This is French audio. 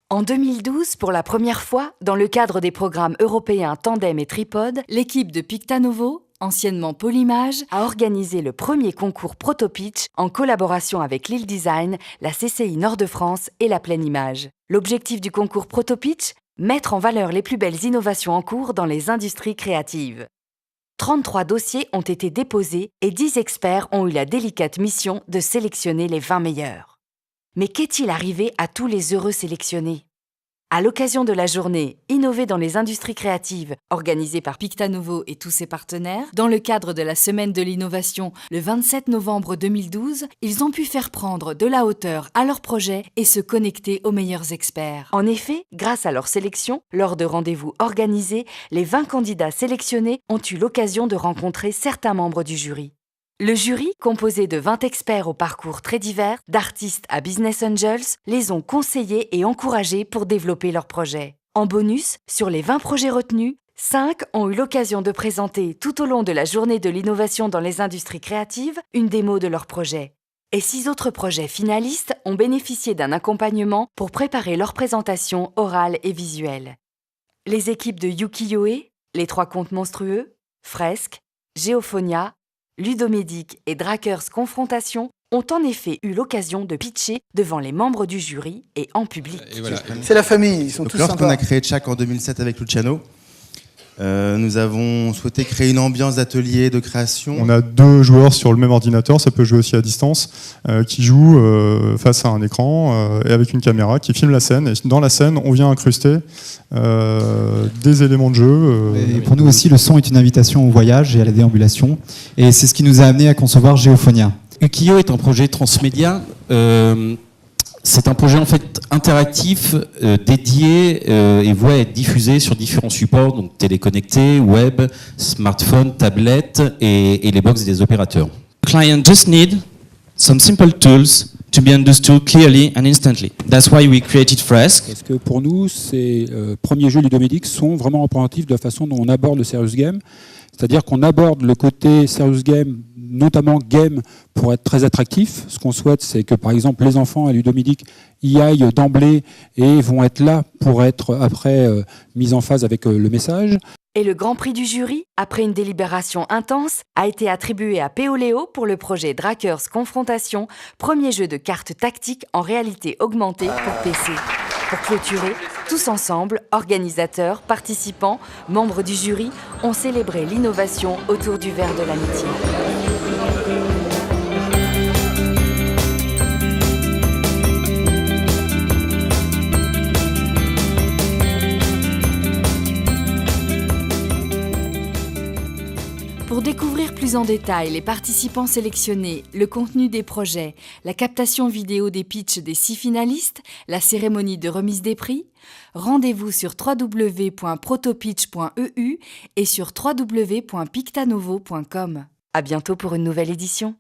En 2012, pour la première fois, dans le cadre des programmes européens Tandem et Tripod, l'équipe de Pictanovo, anciennement Polymage, a organisé le premier concours Protopitch en collaboration avec Lille Design, la CCI Nord-de-France et la Pleine Image. L'objectif du concours Protopitch, mettre en valeur les plus belles innovations en cours dans les industries créatives. 33 dossiers ont été déposés et 10 experts ont eu la délicate mission de sélectionner les 20 meilleurs. Mais qu'est-il arrivé à tous les heureux sélectionnés ? À l'occasion de la journée Innover dans les industries créatives, organisée par Pictanovo et tous ses partenaires, dans le cadre de la Semaine de l'innovation le 27 novembre 2012, ils ont pu faire prendre de la hauteur à leur projet et se connecter aux meilleurs experts. En effet, grâce à leur sélection, lors de rendez-vous organisés, les 20 candidats sélectionnés ont eu l'occasion de rencontrer certains membres du jury. Le jury, composé de 20 experts au parcours très divers, d'artistes à business angels, les ont conseillés et encouragés pour développer leurs projets. En bonus, sur les 20 projets retenus, 5 ont eu l'occasion de présenter tout au long de la journée de l'innovation dans les industries créatives une démo de leur projet. Et 6 autres projets finalistes ont bénéficié d'un accompagnement pour préparer leur présentation orale et visuelle. Les équipes de Yuki-Yoe, Les Trois Contes Monstrueux, Fresque, Geophonia, Ludomédic et Drakers Confrontation ont en effet eu l'occasion de pitcher devant les membres du jury et en public. Et voilà. C'est la famille, ils sont tous sympas. Lorsqu'on a créé Tchak en 2007 avec Luciano, nous avons souhaité créer une ambiance d'atelier, de création. On a 2 joueurs sur le même ordinateur, ça peut jouer aussi à distance, qui jouent face à un écran et avec une caméra qui filme la scène. Et dans la scène, on vient incruster des éléments de jeu. Et pour nous aussi, le son est une invitation au voyage et à la déambulation. Et c'est ce qui nous a amené à concevoir Geophonia. Ukiyo est un projet transmédia. C'est un projet en fait interactif, dédié et voit être diffusé sur différents supports, donc téléconnectés, web, smartphone, tablette et les box des opérateurs. The client just need some simple tools to be understood clearly and instantly. That's why we created Fresque. Parce que pour nous, ces premiers jeux ludomédiques sont vraiment représentatifs de la façon dont on aborde le serious game. C'est-à-dire qu'on aborde le côté serious game, notamment game, pour être très attractif. Ce qu'on souhaite, c'est que par exemple les enfants à Ludomédic y aillent d'emblée et vont être là pour être après mis en phase avec le message. Et le grand prix du jury, après une délibération intense, a été attribué à Péoléo pour le projet Drakers Confrontation, premier jeu de cartes tactiques en réalité augmentée pour PC. Pour clôturer, tous ensemble, organisateurs, participants, membres du jury, ont célébré l'innovation autour du verre de l'amitié. Pour découvrir plus en détail les participants sélectionnés, le contenu des projets, la captation vidéo des pitchs des 6 finalistes, la cérémonie de remise des prix, rendez-vous sur www.protopitch.eu et sur www.pictanovo.com. À bientôt pour une nouvelle édition.